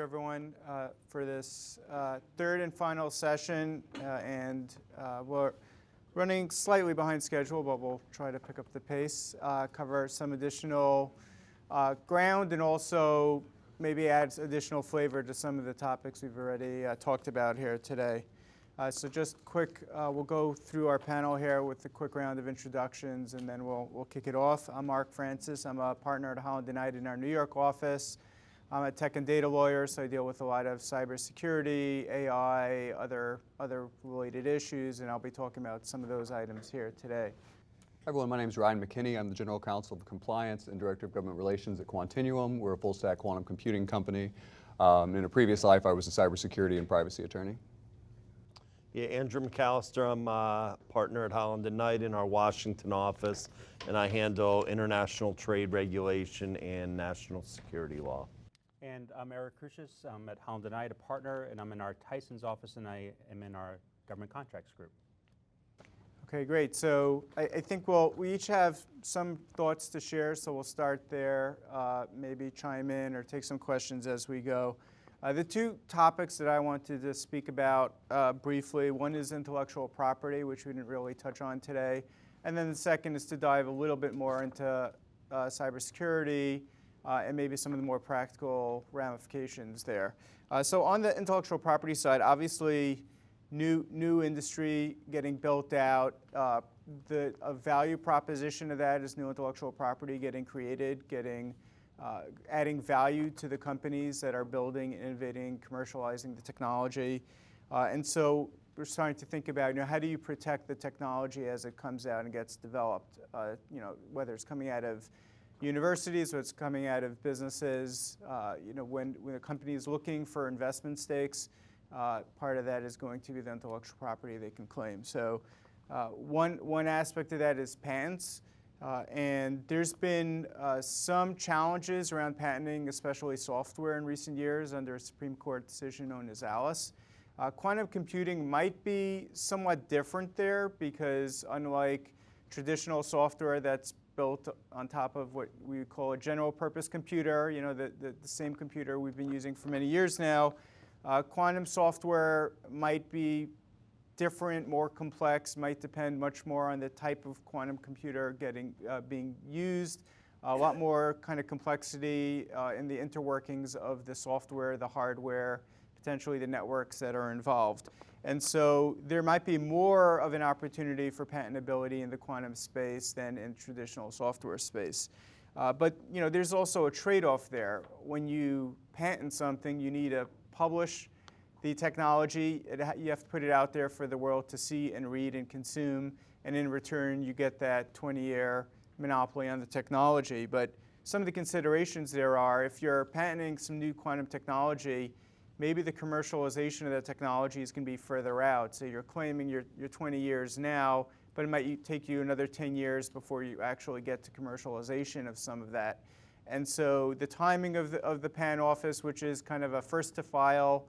everyone, for this third and final session. We're running slightly behind schedule, but we'll try to pick up the pace, cover some additional ground, and also maybe add additional flavor to some of the topics we've already talked about here today. So just quick, we'll go through our panel here with a quick round of introductions, and then we'll kick it off. I'm Mark Francis. I'm a partner at Holland & Knight in our New York office. I'm a tech and data lawyer, so I deal with a lot of cybersecurity, AI, other related issues, and I'll be talking about some of those items here today. Hi everyone, my name is Ryan McKenney. I'm the General Counsel of Compliance and Director of Government Relations at Quantinuum. We're a full-stack quantum computing company. In a previous life, I was a cybersecurity and privacy attorney. Yeah, Andrew McAllister. I'm a partner at Holland & Knight in our Washington office, and I handle international trade regulation and national security law. And I'm Crusius. I'm at Holland & Knight, a partner, and I'm in our Tyson's office, and I am in our government contracts group. Okay, great. So I think we each have some thoughts to share, so we'll start there, maybe chime in or take some questions as we go. The two topics that I wanted to speak about briefly, one is intellectual property, which we didn't really touch on today, and then the second is to dive a little bit more into cybersecurity and maybe some of the more practical ramifications there. So on the intellectual property side, obviously new industry getting built out. The value proposition of that is new intellectual property getting created, adding value to the companies that are building, innovating, commercializing the technology. And so we're starting to think about, how do you protect the technology as it comes out and gets developed? Whether it's coming out of universities, whether it's coming out of businesses. When a company is looking for investment stakes, part of that is going to be the intellectual property they can claim. So one aspect of that is patents. And there's been some challenges around patenting, especially software in recent years under a Supreme Court decision known as Alice. Quantum computing might be somewhat different there because unlike traditional software that's built on top of what we would call a general purpose computer, the same computer we've been using for many years now, quantum software might be different, more complex, might depend much more on the type of quantum computer being used, a lot more kind of complexity in the interworkings of the software, the hardware, potentially the networks that are involved. And so there might be more of an opportunity for patentability in the quantum space than in traditional software space. But there's also a trade-off there. When you patent something, you need to publish the technology. You have to put it out there for the world to see and read and consume, and in return you get that 20-year monopoly on the technology. But some of the considerations there are, if you're patenting some new quantum technology, maybe the commercialization of that technology is going to be further out. So you're claiming your 20 years now, but it might take you another 10 years before you actually get to commercialization of some of that. And so the timing of the patent office, which is kind of a first-to-file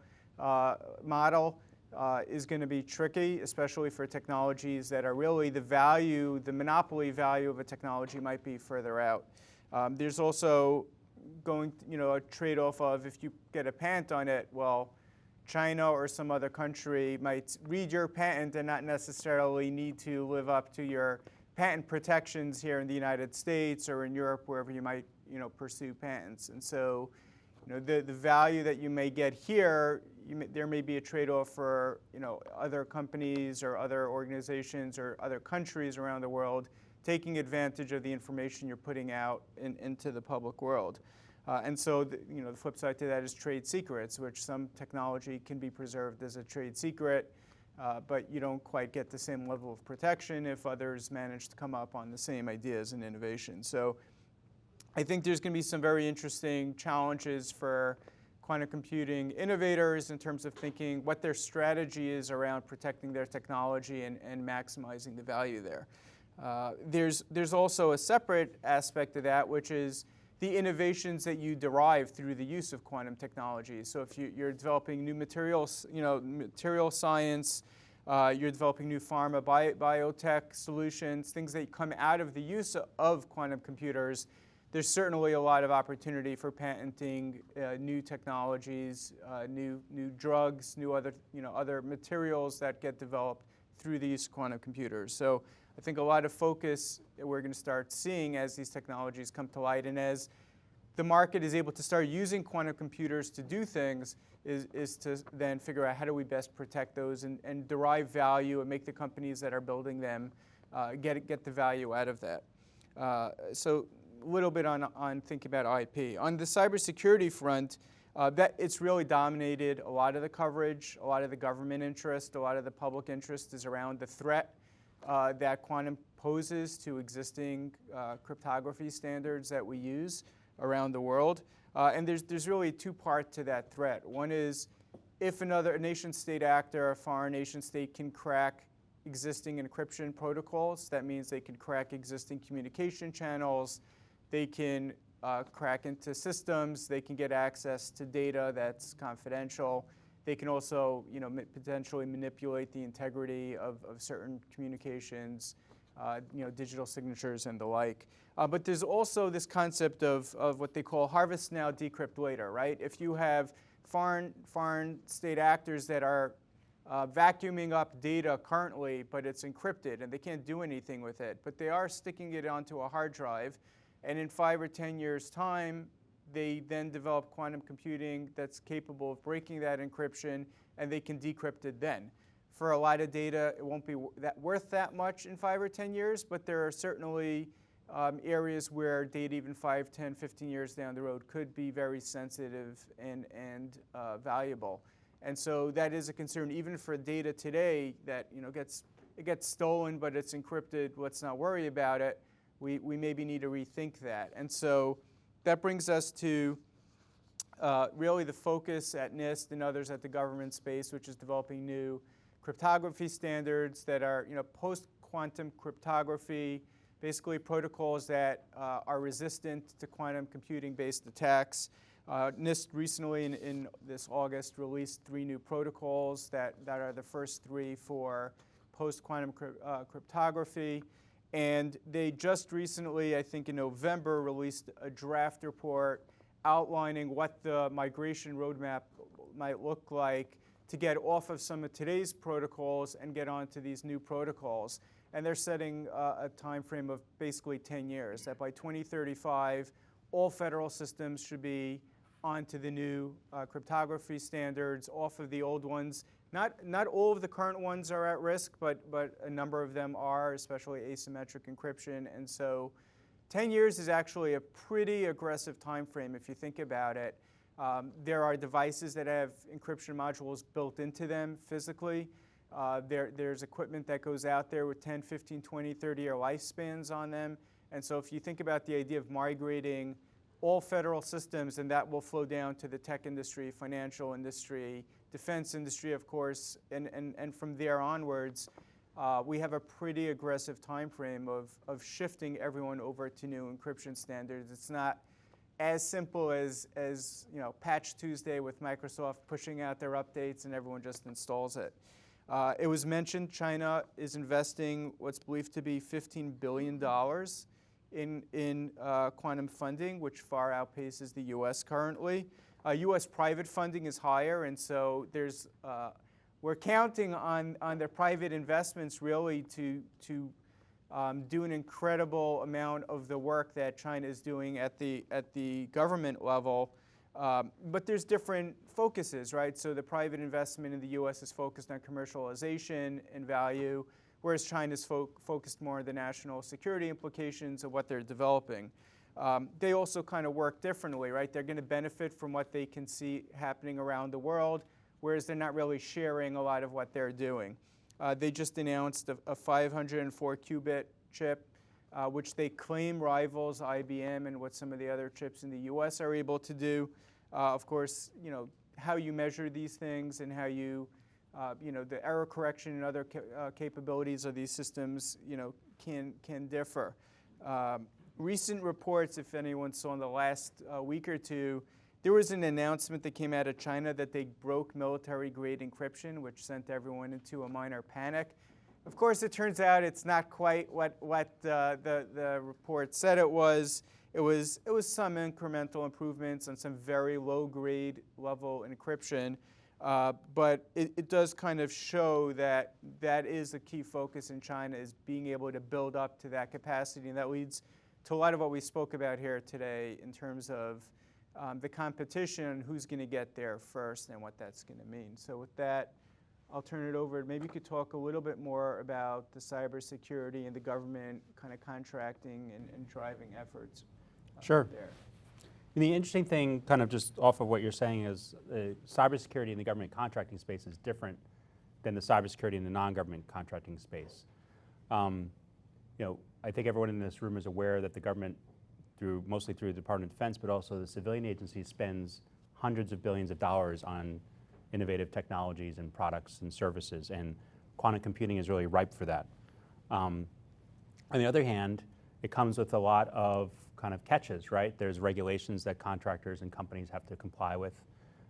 model, is going to be tricky, especially for technologies that are really the monopoly value of a technology might be further out. There's also a trade-off of if you get a patent on it, well, China or some other country might read your patent and not necessarily need to live up to your patent protections here in the United States or in Europe, wherever you might pursue patents. And so the value that you may get here, there may be a trade-off for other companies or other organizations or other countries around the world taking advantage of the information you're putting out into the public world. And so the flip side to that is trade secrets, which some technology can be preserved as a trade secret, but you don't quite get the same level of protection if others manage to come up on the same ideas and innovation. So I think there's going to be some very interesting challenges for quantum computing innovators in terms of thinking what their strategy is around protecting their technology and maximizing the value there. There's also a separate aspect of that, which is the innovations that you derive through the use of quantum technology. So if you're developing new materials, material science, you're developing new pharma, biotech solutions, things that come out of the use of quantum computers, there's certainly a lot of opportunity for patenting new technologies, new drugs, new other materials that get developed through these quantum computers. So I think a lot of focus that we're going to start seeing as these technologies come to light, and as the market is able to start using quantum computers to do things, is to then figure out how do we best protect those and derive value and make the companies that are building them get the value out of that. So a little bit on thinking about IP. On the cybersecurity front, that it's really dominated a lot of the coverage, a lot of the government interest, a lot of the public interest is around the threat that quantum poses to existing cryptography standards that we use around the world. And there's really two parts to that threat. One is if a nation-state actor, a foreign nation-state, can crack existing encryption protocols, that means they can crack existing communication channels, they can crack into systems, they can get access to data that's confidential. They can also potentially manipulate the integrity of certain communications, digital signatures and the like. But there's also this concept of what they call harvest now, decrypt later, right? If you have foreign state actors that are vacuuming up data currently, but it's encrypted and they can't do anything with it, but they are sticking it onto a hard drive, and in 5 or 10 years' time, they then develop quantum computing that's capable of breaking that encryption, and they can decrypt it then. For a lot of data, it won't be worth that much in 5 or 10 years, but there are certainly areas where data even 5, 10, 15 years down the road could be very sensitive and valuable. And so that is a concern even for data today that gets stolen, but it's encrypted. Let's not worry about it. We maybe need to rethink that. And so that brings us to really the focus at NIST and others at the government space, which is developing new cryptography standards that are post-quantum cryptography, basically protocols that are resistant to quantum computing-based attacks. NIST recently, in this August, released 3 new protocols that are the first 3 for post-quantum cryptography. And they just recently, I think in November, released a draft report outlining what the migration roadmap might look like to get off of some of today's protocols and get onto these new protocols. And they're setting a time frame of basically 10 years, that by 2035, all federal systems should be onto the new cryptography standards, off of the old ones. Not all of the current ones are at risk, but a number of them are, especially asymmetric encryption. And so 10 years is actually a pretty aggressive time frame if you think about it. There are devices that have encryption modules built into them physically. There's equipment that goes out there with 10, 15, 20, 30-year lifespans on them. And so if you think about the idea of migrating all federal systems, and that will flow down to the tech industry, financial industry, defense industry, of course, and from there onwards, we have a pretty aggressive time frame of shifting everyone over to new encryption standards. It's not as simple as Patch Tuesday with Microsoft pushing out their updates and everyone just installs it. It was mentioned China is investing what's believed to be $15 billion in quantum funding, which far outpaces the U.S. currently. U.S. private funding is higher, and so we're counting on their private investments really to do an incredible amount of the work that China is doing at the government level. But there's different focuses, right? So the private investment in the U.S. is focused on commercialization and value, whereas China's focused more on the national security implications of what they're developing. They also kind of work differently, right? They're going to benefit from what they can see happening around the world, whereas they're not really sharing a lot of what they're doing. They just announced a 504-qubit chip, which they claim rivals IBM and what some of the other chips in the U.S. are able to do. Of course, how you measure these things and how you, the error correction and other capabilities of these systems, can differ. Recent reports, if anyone saw in the last week or two, there was an announcement that came out of China that they broke military-grade encryption, which sent everyone into a minor panic. Of course, it turns out it's not quite what the report said it was, it was some incremental improvements and some very low grade level encryption. But it does kind of show that that is a key focus in China, is being able to build up to that capacity. And that leads to a lot of what we spoke about here today in terms of the competition, who's going to get there first and what that's going to mean. So with that, I'll turn it over. Maybe you could talk a little bit more about the cybersecurity and the government kind of contracting and driving efforts Sure. there. And the interesting thing, kind of just off of what you're saying, is cybersecurity in the government contracting space is different than the cybersecurity in the non-government contracting space. I think everyone in this room is aware that the government, mostly through the Department of Defense, but also the civilian agency, spends hundreds of billions of dollars on innovative technologies and products and services, and quantum computing is really ripe for that. On the other hand, it comes with a lot of kind of catches, right? There's regulations that contractors and companies have to comply with.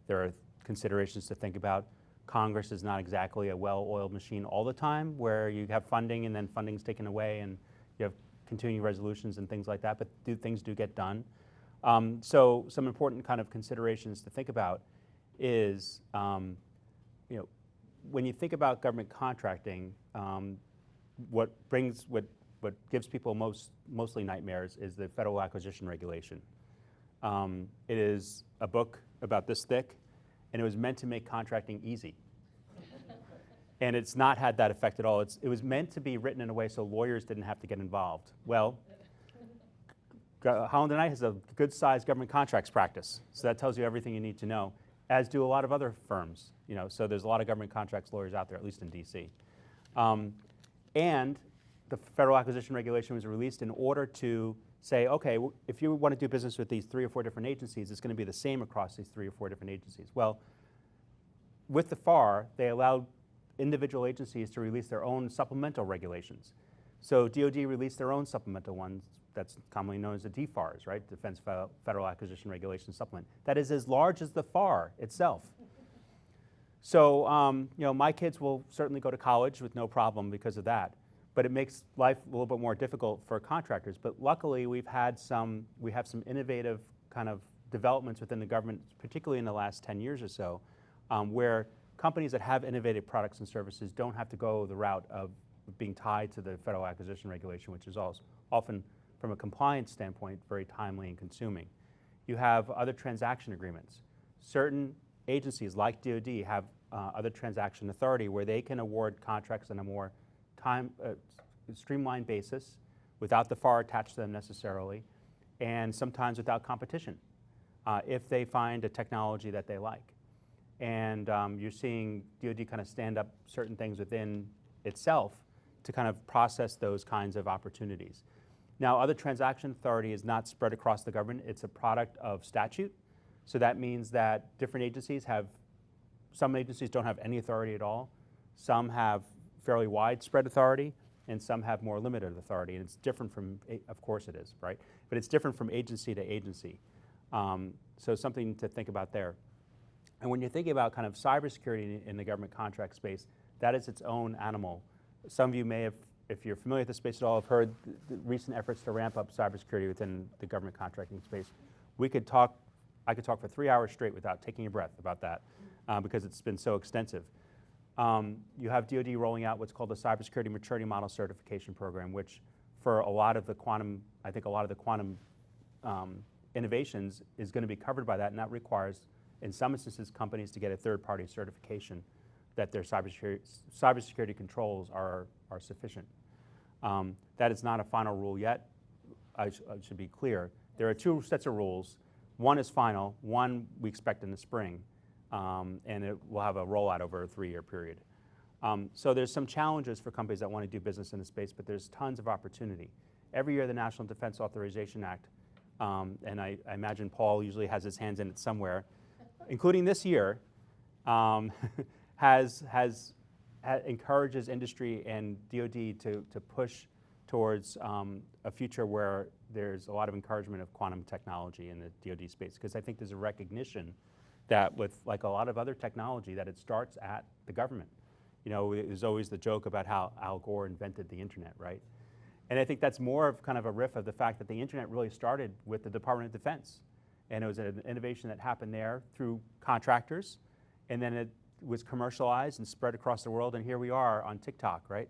There are considerations to think about. Congress is not exactly a well-oiled machine all the time, where you have funding and then funding's taken away and you have continuing resolutions and things like that, but things do get done. So some important kind of considerations to think about is, when you think about government contracting, what gives people mostly nightmares is the Federal Acquisition Regulation. It is a book about this thick, and it was meant to make contracting easy. And it's not had that effect at all. It was meant to be written in a way so lawyers didn't have to get involved. Well, Holland & Knight has a good-sized government contracts practice, so that tells you everything you need to know, as do a lot of other firms. So there's a lot of government contracts lawyers out there, at least in DC. And the Federal Acquisition Regulation was released in order to say, okay, if you want to do business with these 3 or 4 different agencies, it's going to be the same across these 3 or 4 different agencies. Well, with the FAR, they allowed individual agencies to release their own supplemental regulations. So DoD released their own supplemental ones, that's commonly known as the DFARS, right? Defense Federal Acquisition Regulation Supplement. That is as large as the FAR itself. So my kids will certainly go to college with no problem because of that. But it makes life a little bit more difficult for contractors. But luckily, we have some innovative kind of developments within the government, particularly in the last 10 years or so, where companies that have innovative products and services don't have to go the route of being tied to the Federal Acquisition Regulation, which is also often, from a compliance standpoint, very timely and consuming. You have other transaction agreements. Certain agencies, like DoD, have other transaction authority where they can award contracts on a more streamlined basis without the FAR attached to them necessarily, and sometimes without competition if they find a technology that they like. And you're seeing DoD kind of stand up certain things within itself to kind of process those kinds of opportunities. Now, other transaction authority is not spread across the government. It's a product of statute. So that means that different agencies some agencies don't have any authority at all. Some have fairly widespread authority, and some have more limited authority. And it's different from, of course it is, right? But it's different from agency to agency. So something to think about there. And when you're thinking about kind of cybersecurity in the government contract space, that is its own animal. Some of you may have, if you're familiar with the space at all, have heard the recent efforts to ramp up cybersecurity within the government contracting space. I could talk for 3 hours straight without taking a breath about that because it's been so extensive. You have DoD rolling out what's called the Cybersecurity Maturity Model Certification Program, which for a lot of the quantum innovations is going to be covered by that, and that requires, in some instances, companies to get a third-party certification that their cybersecurity controls are sufficient. That is not a final rule yet. I should be clear. There are 2 sets of rules. One is final. One we expect in the spring, and it will have a rollout over a 3-year period. So there's some challenges for companies that want to do business in the space, but there's tons of opportunity. Every year, the National Defense Authorization Act, and I imagine Paul usually has his hands in it somewhere, including this year, encourages industry and DoD to push towards a future where there's a lot of encouragement of quantum technology in the DoD space, because I think there's a recognition that with like a lot of other technology that it starts at the government. There's always the joke about how Al Gore invented the internet, right? And I think that's more of kind of a riff of the fact that the internet really started with the Department of Defense. And it was an innovation that happened there through contractors, and then it was commercialized and spread across the world, and here we are on TikTok, right?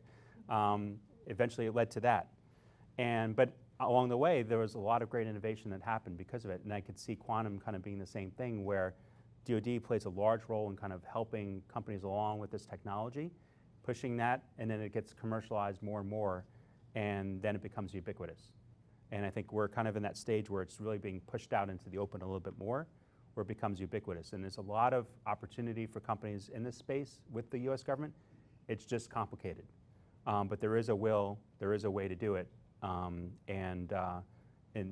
Eventually it led to that. But along the way, there was a lot of great innovation that happened because of it, and I could see quantum kind of being the same thing, where DoD plays a large role in kind of helping companies along with this technology, pushing that, and then it gets commercialized more and more, and then it becomes ubiquitous. And I think we're kind of in that stage where it's really being pushed out into the open a little bit more, where it becomes ubiquitous. And there's a lot of opportunity for companies in this space with the US government. It's just complicated. But there is a will, there is a way to do it. And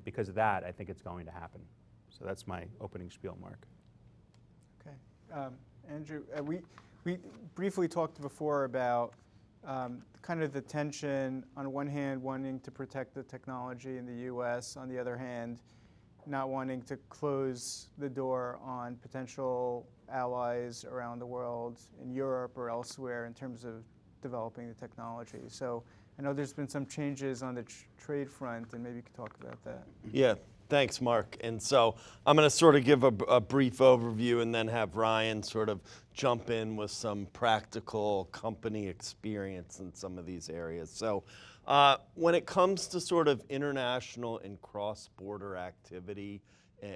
because of that, I think it's going to happen. So that's my opening spiel, Mark. Okay. Andrew, we briefly talked before about kind of the tension, on one hand, wanting to protect the technology in the US, on the other hand, not wanting to close the door on potential allies around the world, in Europe or elsewhere, in terms of developing the technology. So I know there's been some changes on the trade front, and maybe you could talk about that. Yeah, thanks, Mark. And so I'm going to sort of give a brief overview and then have Ryan sort of jump in with some practical company experience in some of these areas. So when it comes to sort of international and cross-border activity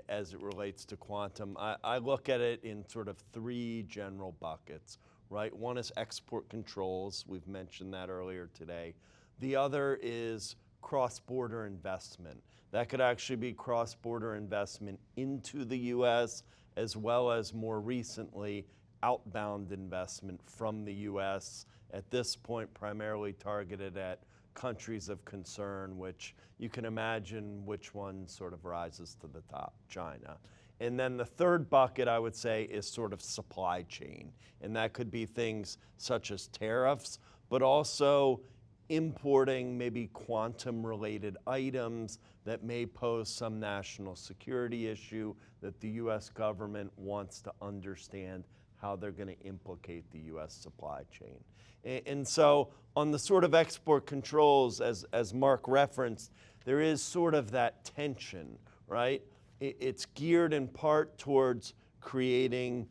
as it relates to quantum, I look at it in sort of three general buckets, right? One is export controls. We've mentioned that earlier today. The other is cross-border investment. That could actually be cross-border investment into the US, as well as more recently outbound investment from the US, at this point primarily targeted at countries of concern, which you can imagine which one sort of rises to the top, China. And then the third bucket, I would say, is sort of supply chain. And that could be things such as tariffs, but also importing maybe quantum-related items that may pose some national security issue that the US government wants to understand how they're going to implicate the US supply chain. And so on the sort of export controls, as Mark referenced, there is sort of that tension, right? It's geared in part towards creating,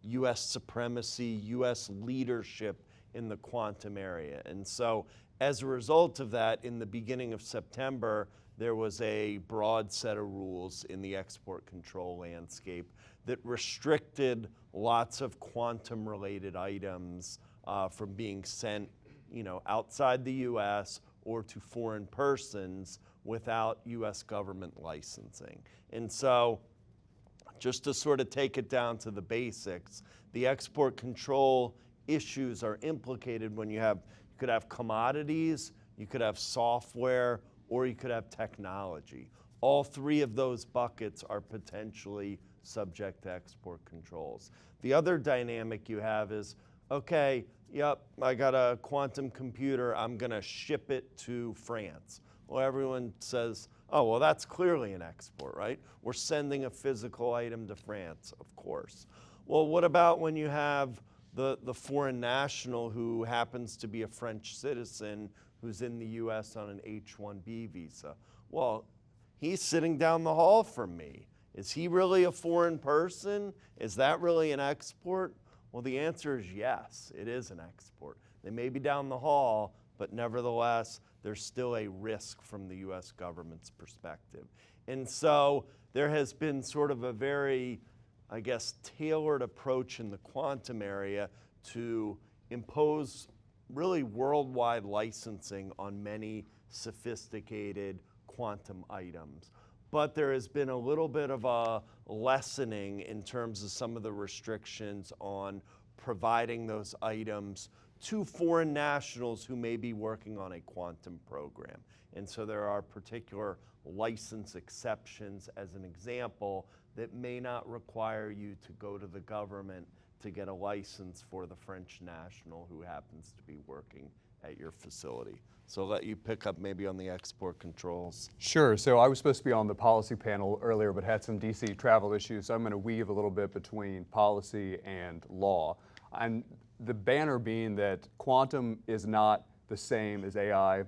US supremacy, US leadership in the quantum area. And so as a result of that, in the beginning of September, there was a broad set of rules in the export control landscape that restricted lots of quantum-related items from being sent, outside the US or to foreign persons without US government licensing. And so, just to sort of take it down to the basics, the export control issues are implicated when you could have commodities, you could have software, or you could have technology. All three of those buckets are potentially subject to export controls. The other dynamic you have is, okay, yep, I got a quantum computer, I'm gonna ship it to France. Well, everyone says, oh, well, that's clearly an export, right? We're sending a physical item to France, of course. Well, what about when you have the foreign national who happens to be a French citizen who's in the US on an H-1B visa? Well, he's sitting down the hall from me. Is he really a foreign person? Is that really an export? Well, the answer is yes, it is an export. They may be down the hall, but nevertheless, there's still a risk from the US government's perspective. And so there has been sort of a very, I guess, tailored approach in the quantum area to impose really worldwide licensing on many sophisticated quantum items. But there has been a little bit of a lessening in terms of some of the restrictions on providing those items to foreign nationals who may be working on a quantum program. And so there are particular license exceptions, as an example, that may not require you to go to the government to get a license for the French national who happens to be working at your facility. So I'll let you pick up maybe on the export controls. Sure. So I was supposed to be on the policy panel earlier, but had some DC travel issues. So I'm going to weave a little bit between policy and law. And the banner being that quantum is not the same as AI,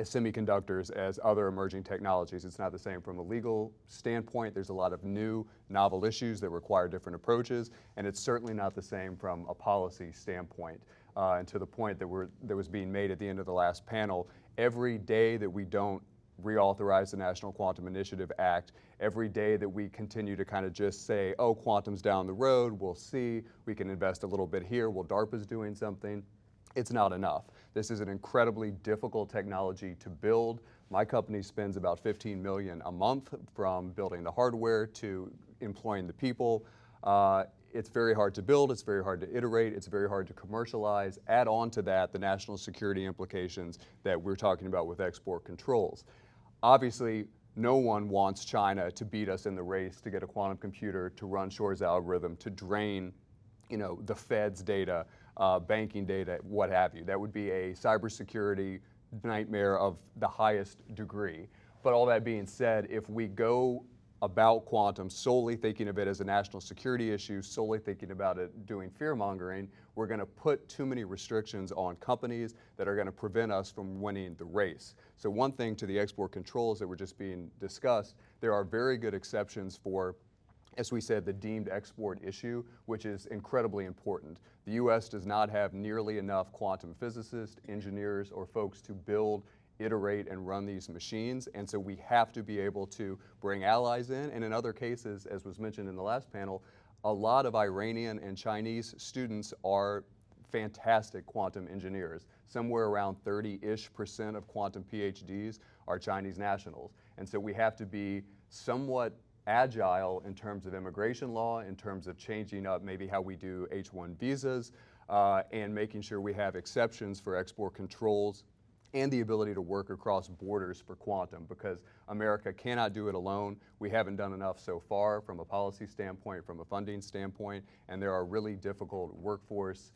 semiconductors as other emerging technologies. It's not the same from a legal standpoint. There's a lot of new, novel issues that require different approaches, and it's certainly not the same from a policy standpoint. And to the point that was being made at the end of the last panel, every day that we don't reauthorize the National Quantum Initiative Act, every day that we continue to kind of just say, oh, quantum's down the road, we'll see, we can invest a little bit here, well, DARPA's doing something, it's not enough. This is an incredibly difficult technology to build. My company spends about $15 million a month from building the hardware to employing the people. It's very hard to build, it's very hard to iterate, it's very hard to commercialize. Add on to that the national security implications that we're talking about with export controls. Obviously, no one wants China to beat us in the race to get a quantum computer to run Shor's algorithm, to drain, the Fed's data, banking data, what have you. That would be a cybersecurity nightmare of the highest degree. But all that being said, if we go about quantum solely thinking of it as a national security issue, solely thinking about it doing fear-mongering, we're going to put too many restrictions on companies that are going to prevent us from winning the race. So one thing to the export controls that were just being discussed, there are very good exceptions for, as we said, the deemed export issue, which is incredibly important. The U.S. does not have nearly enough quantum physicists, engineers, or folks to build, iterate, and run these machines, and so we have to be able to bring allies in, and in other cases, as was mentioned in the last panel, a lot of Iranian and Chinese students are fantastic quantum engineers. Somewhere around 30-ish% of quantum PhDs are Chinese nationals, and so we have to be somewhat agile in terms of immigration law, in terms of changing up maybe how we do H-1 visas, and making sure we have exceptions for export controls and the ability to work across borders for quantum, because America cannot do it alone. We haven't done enough so far from a policy standpoint, from a funding standpoint, and there are really difficult workforce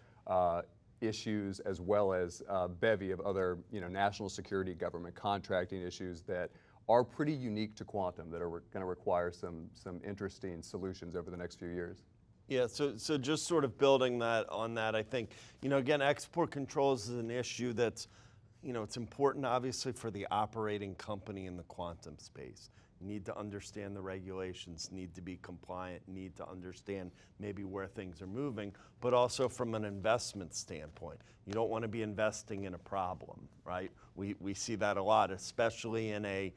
issues as well as a bevy of other national security government contracting issues that are pretty unique to quantum that are going to require some interesting solutions over the next few years. Yeah, so just sort of building that on that, I think, again, export controls is an issue that's it's important, obviously, for the operating company in the quantum space. You need to understand the regulations, need to be compliant, need to understand maybe where things are moving, but also from an investment standpoint. You don't want to be investing in a problem, right? We see that a lot, especially in a,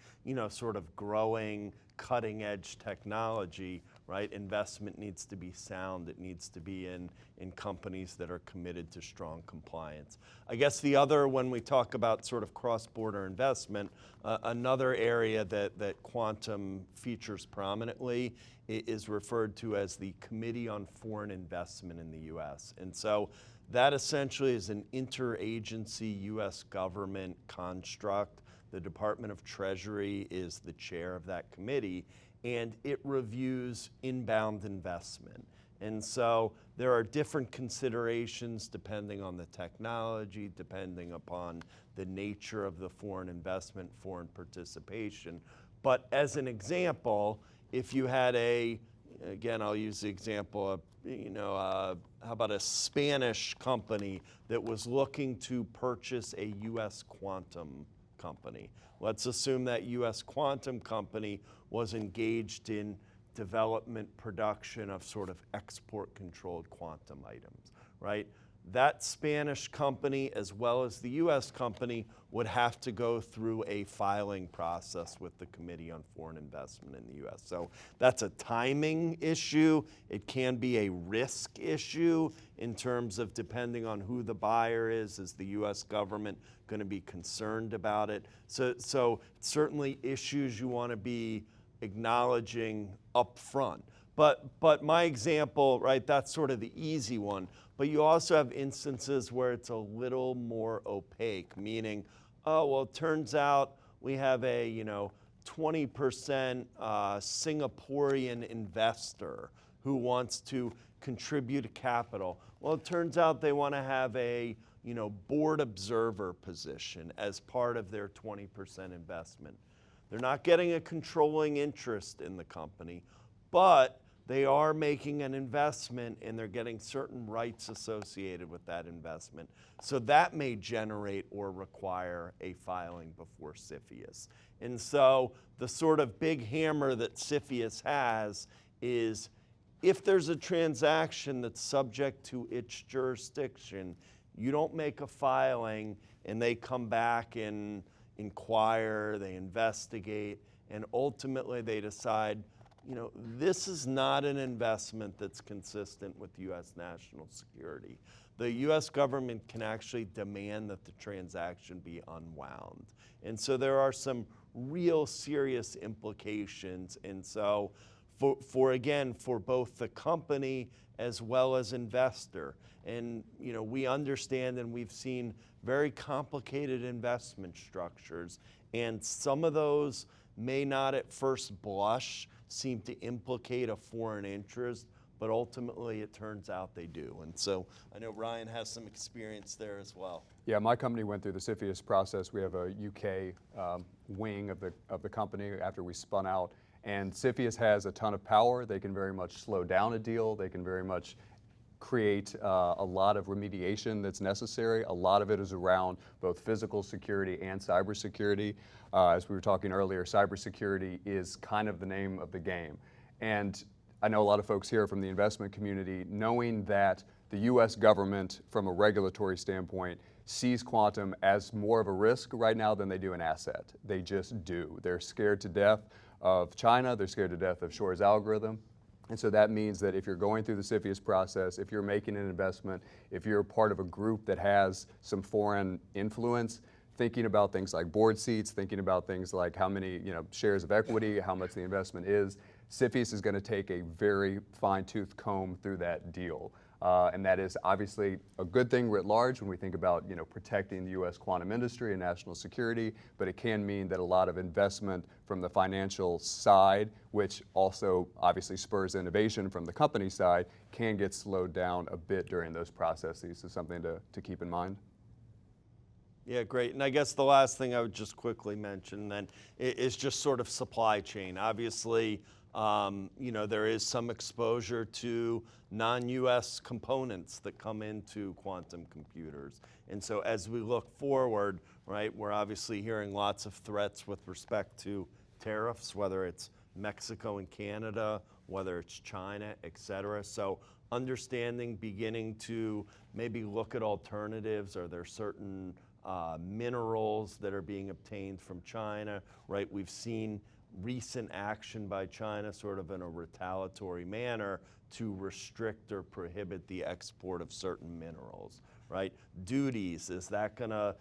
sort of growing, cutting-edge technology, right? Investment needs to be sound. It needs to be in companies that are committed to strong compliance. I guess the other, when we talk about sort of cross-border investment, another area that quantum features prominently is referred to as the Committee on Foreign Investment in the U.S. And so that essentially is an interagency U.S. government construct. The Department of Treasury is the chair of that committee, and it reviews inbound investment. And so there are different considerations depending on the technology, depending upon the nature of the foreign investment, foreign participation. But as an example, if you had again, I'll use the example of, how about a Spanish company that was looking to purchase a U.S. quantum company. Let's assume that U.S. quantum company was engaged in development, production of sort of export-controlled quantum items, right? That Spanish company, as well as the U.S. company, would have to go through a filing process with the Committee on Foreign Investment in the U.S. So that's a timing issue. It can be a risk issue in terms of depending on who the buyer is the U.S. government going to be concerned about it? So certainly issues you want to be acknowledging up front. But my example, right, that's sort of the easy one. But you also have instances where it's a little more opaque, meaning, oh, well, it turns out we have a 20% Singaporean investor who wants to contribute capital. Well, it turns out they want to have a board observer position as part of their 20% investment. They're not getting a controlling interest in the company, but they are making an investment and they're getting certain rights associated with that investment. So that may generate or require a filing before CFIUS. And so the sort of big hammer that CFIUS has is if there's a transaction that's subject to its jurisdiction, you don't make a filing and they come back and inquire, they investigate, and ultimately they decide, this is not an investment that's consistent with U.S. national security. The U.S. government can actually demand that the transaction be unwound. And so there are some real serious implications. And so for both the company as well as investor. And we understand and we've seen very complicated investment structures, and some of those may not at first blush seem to implicate a foreign interest, but ultimately it turns out they do. And so I know Ryan has some experience there as well. Yeah, my company went through the CFIUS process. We have a UK wing of the company after we spun out. And CFIUS has a ton of power. They can very much slow down a deal. They can very much create a lot of remediation that's necessary. A lot of it is around both physical security and cybersecurity. As we were talking earlier, cybersecurity is kind of the name of the game. And I know a lot of folks here from the investment community, knowing that the US government, from a regulatory standpoint, sees quantum as more of a risk right now than they do an asset. They just do. They're scared to death of China. They're scared to death of Shore's algorithm. And so that means that if you're going through the CFIUS process, if you're making an investment, if you're part of a group that has some foreign influence, thinking about things like board seats, thinking about things like how many shares of equity, how much the investment is, CFIUS is going to take a very fine-tooth comb through that deal. And that is obviously a good thing writ large when we think about protecting the U.S. quantum industry and national security, but it can mean that a lot of investment from the financial side, which also obviously spurs innovation from the company side, can get slowed down a bit during those processes. So something to keep in mind. Yeah, great. And I guess the last thing I would just quickly mention then is just sort of supply chain. Obviously, there is some exposure to non-US components that come into quantum computers. And so as we look forward, right, we're obviously hearing lots of threats with respect to tariffs, whether it's Mexico and Canada, whether it's China, et cetera. So understanding, beginning to maybe look at alternatives. Are there certain minerals that are being obtained from China, right? We've seen recent action by China sort of in a retaliatory manner to restrict or prohibit the export of certain minerals, right? Duties, is that gonna,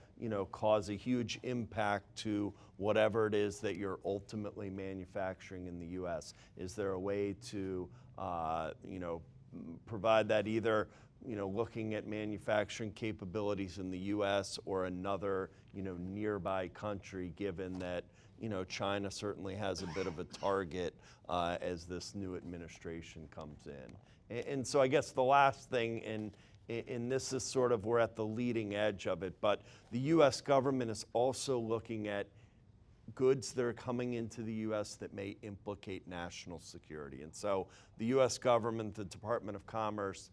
cause a huge impact to whatever it is that you're ultimately manufacturing in the US? Is there a way to, provide that either, looking at manufacturing capabilities in the US or another, nearby country, given that, China certainly has a bit of a target as this new administration comes in. And so I guess the last thing, and this is sort of, we're at the leading edge of it, but the US government is also looking at goods that are coming into the US that may implicate national security. And so the US government, the Department of Commerce,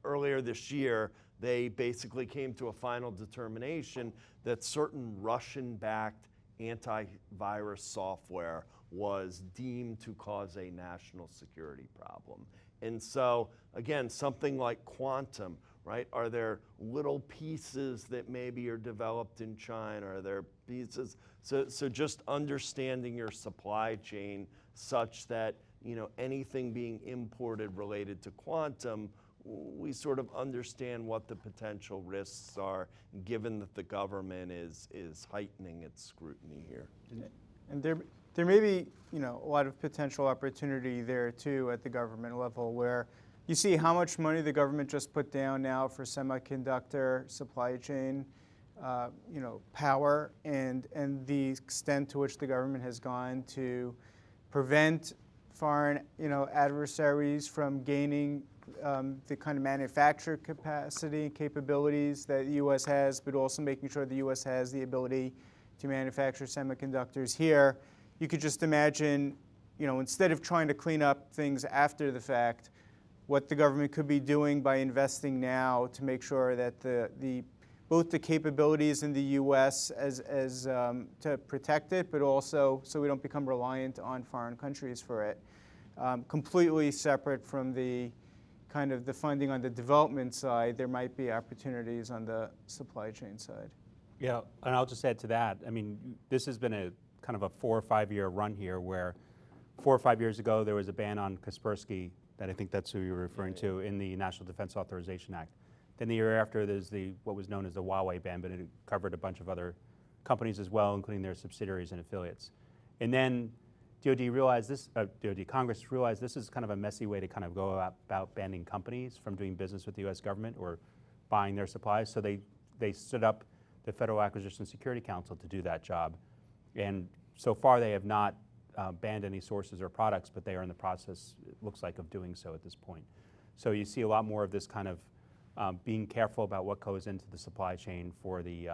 earlier this year, they basically came to a final determination that certain Russian-backed antivirus software was deemed to cause a national security problem. And so, again, something like quantum, right? Are there little pieces that maybe are developed in China? Are there pieces? So just understanding your supply chain such that, anything being imported related to quantum, we sort of understand what the potential risks are, given that the government is heightening its scrutiny here. And there may be, a lot of potential opportunity there too at the government level, where you see how much money the government just put down now for semiconductor supply chain, power, and the extent to which the government has gone to prevent foreign, adversaries from gaining the kind of manufacture capacity and capabilities that the U.S. has, but also making sure the U.S. has the ability to manufacture semiconductors here. You could just imagine instead of trying to clean up things after the fact, what the government could be doing by investing now to make sure that both the capabilities in the U.S. as to protect it, but also so we don't become reliant on foreign countries for it. Completely separate from the kind of the funding on the development side, there might be opportunities on the supply chain side. Yeah, and I'll just add to that. I mean, this has been a kind of a 4 or 5 year run here where 4 or 5 years ago there was a ban on Kaspersky, that I think that's who you're referring to, in the National Defense Authorization Act. Then the year after there's what was known as the Huawei ban, but it covered a bunch of other companies as well, including their subsidiaries and affiliates. And then DoD realized this, Congress realized this is kind of a messy way to kind of go about banning companies from doing business with the US government or buying their supplies. So they stood up the Federal Acquisition Security Council to do that job. And so far they have not banned any sources or products, but they are in the process, it looks like, of doing so at this point. So you see a lot more of this kind of being careful about what goes into the supply chain for the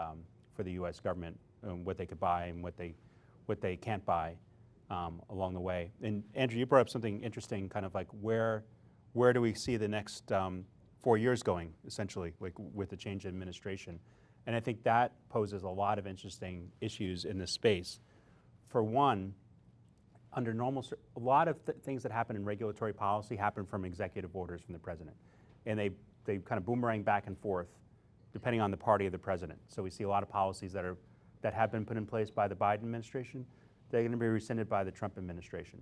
US government, what they could buy and what they can't buy along the way. And Andrew, you brought up something interesting, kind of like where do we see the next 4 years going, essentially, like with the change in administration. And I think that poses a lot of interesting issues in this space. For one, under normal, a lot of things that happen in regulatory policy happen from executive orders from the president. And they kind of boomerang back and forth depending on the party of the president. So we see a lot of policies that have been put in place by the Biden administration. They're going to be rescinded by the Trump administration.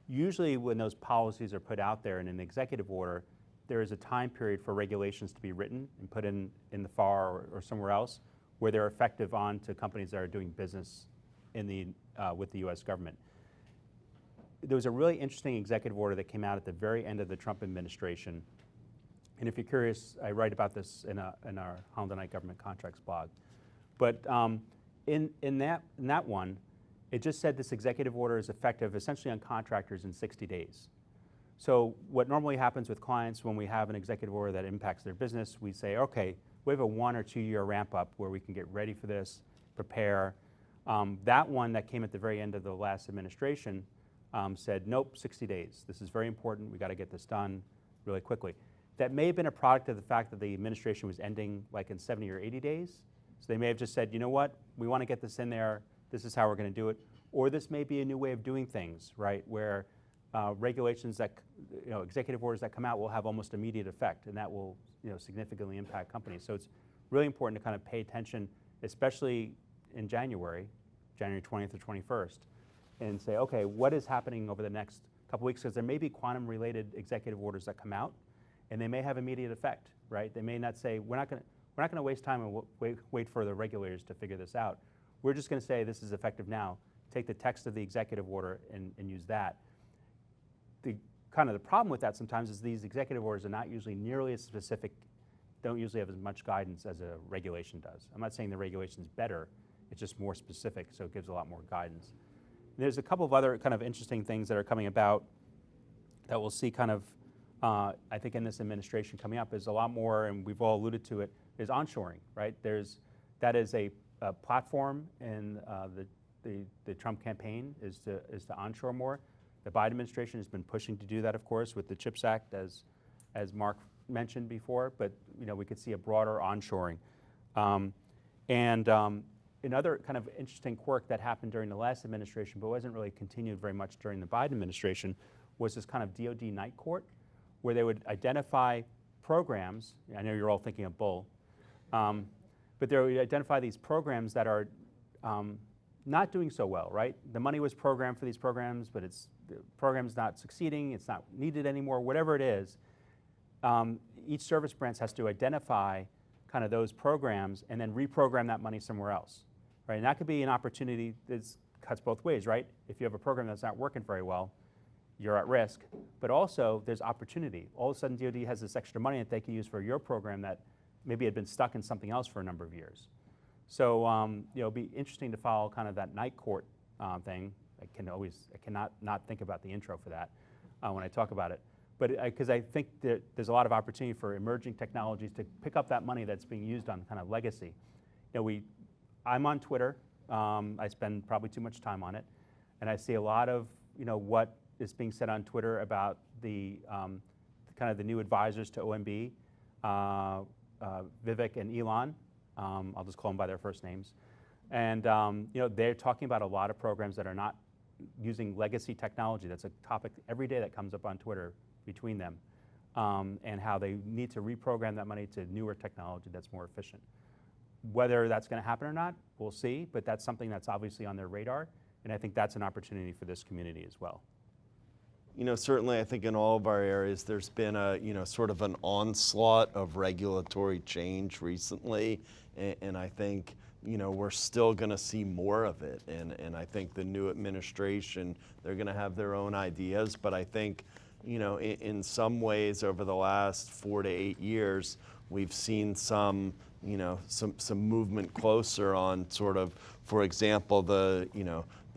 Usually when those policies are put out there in an executive order, there is a time period for regulations to be written and put in the FAR or somewhere else where they're effective on to companies that are doing business with the US government. There was a really interesting executive order that came out at the very end of the Trump administration. And if you're curious, I write about this in our Holland Government Contracts blog. But in that one, it just said this executive order is effective essentially on contractors in 60 days. So what normally happens with clients when we have an executive order that impacts their business, we say, okay, we have a 1 or 2 year ramp up where we can get ready for this, prepare. That one that came at the very end of the last administration said, nope, 60 days. This is very important. We got to get this done really quickly. That may have been a product of the fact that the administration was ending like in 70 or 80 days. So they may have just said, you know what, we want to get this in there. This is how we're going to do it. Or this may be a new way of doing things, right, where regulations that, executive orders that come out will have almost immediate effect, and that will, significantly impact companies. So it's really important to kind of pay attention, especially in January 20th or 21st, and say, okay, what is happening over the next couple weeks? Because there may be quantum-related executive orders that come out, and they may have immediate effect, right? They may not say, we're not going to waste time and wait for the regulators to figure this out. We're just going to say this is effective now. Take the text of the executive order and use that. The problem with that sometimes is these executive orders are not usually nearly as specific, don't usually have as much guidance as a regulation does. I'm not saying the regulation's better, it's just more specific, so it gives a lot more guidance. And there's a couple of other kind of interesting things that are coming about that we'll see kind of, I think in this administration coming up. There's a lot more, and we've all alluded to it, is onshoring, right? That is a platform in the Trump campaign is to onshore more. The Biden administration has been pushing to do that, of course, with the CHIPS Act, as Mark mentioned before. But we could see a broader onshoring. Another kind of interesting quirk that happened during the last administration, but wasn't really continued very much during the Biden administration, was this kind of DoD night court, where they would identify programs. I know you're all thinking of Bull, but they would identify these programs that are not doing so well, right? The money was programmed for these programs, but the program's not succeeding, it's not needed anymore, whatever it is. Each service branch has to identify kind of those programs and then reprogram that money somewhere else, right? And that could be an opportunity that cuts both ways, right? If you have a program that's not working very well, you're at risk, but also there's opportunity. All of a sudden DoD has this extra money that they can use for your program that maybe had been stuck in something else for a number of years. So it'll be interesting to follow kind of that night court thing. I cannot not think about the intro for that when I talk about it. But because I think that there's a lot of opportunity for emerging technologies to pick up that money that's being used on kind of legacy. I'm on Twitter. I spend probably too much time on it, and I see a lot of what is being said on Twitter about the kind of the new advisors to OMB, Vivek and Elon. I'll just call them by their first names. And they're talking about a lot of programs that are not using legacy technology. That's a topic every day that comes up on Twitter between them, and how they need to reprogram that money to newer technology that's more efficient. Whether that's going to happen or not, we'll see, but that's something that's obviously on their radar, and I think that's an opportunity for this community as well. Certainly I think in all of our areas there's been a, sort of an onslaught of regulatory change recently, and I think, we're still going to see more of it, and I think the new administration, they're going to have their own ideas, but I think, in some ways over the last 4 to 8 years, we've seen some movement closer on sort of, for example, the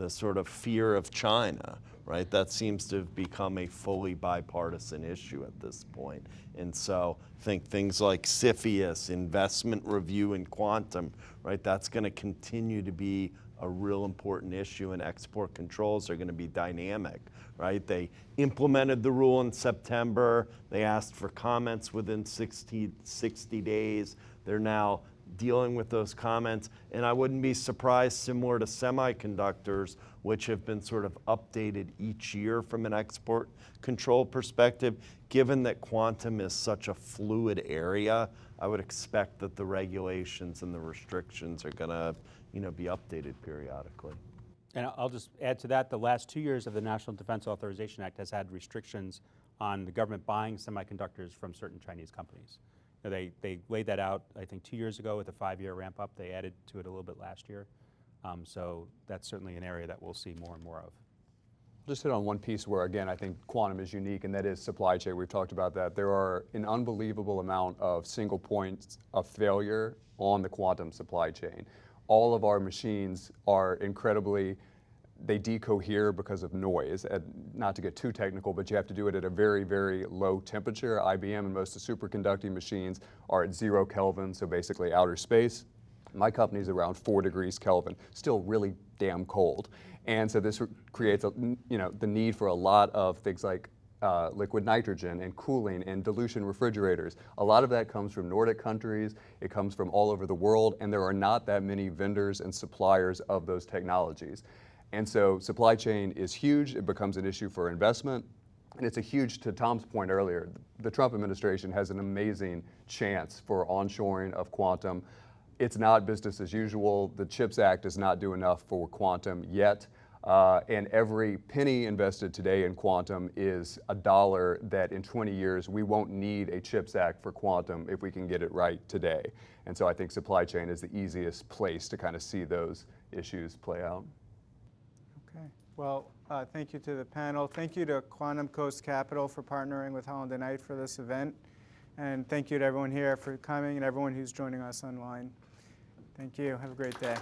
sort of fear of China, right? That seems to have become a fully bipartisan issue at this point. And so I think things like CFIUS, investment review and quantum, right? That's going to continue to be a real important issue, and export controls are going to be dynamic, right? They implemented the rule in September. They asked for comments within 60 days. They're now dealing with those comments, and I wouldn't be surprised, similar to semiconductors, which have been sort of updated each year from an export control perspective. Given that quantum is such a fluid area, I would expect that the regulations and the restrictions are going to, be updated periodically. And I'll just add to that, the last 2 years of the National Defense Authorization Act has had restrictions on the government buying semiconductors from certain Chinese companies. They laid that out, I think, 2 years ago with a 5-year ramp up. They added to it a little bit last year. So that's certainly an area that we'll see more and more of. Just hit on one piece where, again, I think quantum is unique, and that is supply chain. We've talked about that. There are an unbelievable amount of single points of failure on the quantum supply chain. All of our machines are incredibly, they decohere because of noise. Not to get too technical, but you have to do it at a very, very low temperature. IBM and most of the superconducting machines are at 0 Kelvin, so basically outer space. My company's around 4 degrees Kelvin, still really damn cold. And so this creates the need for a lot of things like liquid nitrogen and cooling and dilution refrigerators. A lot of that comes from Nordic countries. It comes from all over the world, and there are not that many vendors and suppliers of those technologies. And so supply chain is huge. It becomes an issue for investment. And it's a huge, to Tom's point earlier, the Trump administration has an amazing chance for onshoring of quantum. It's not business as usual. The CHIPS Act does not do enough for quantum yet. And every penny invested today in quantum is a dollar that in 20 years we won't need a CHIPS Act for quantum if we can get it right today. And so I think supply chain is the easiest place to kind of see those issues play out. Okay. Well, thank you to the panel. Thank you to Quantum Coast Capital for partnering with Holland & Knight for this event. And thank you to everyone here for coming and everyone who's joining us online. Thank you. Have a great day.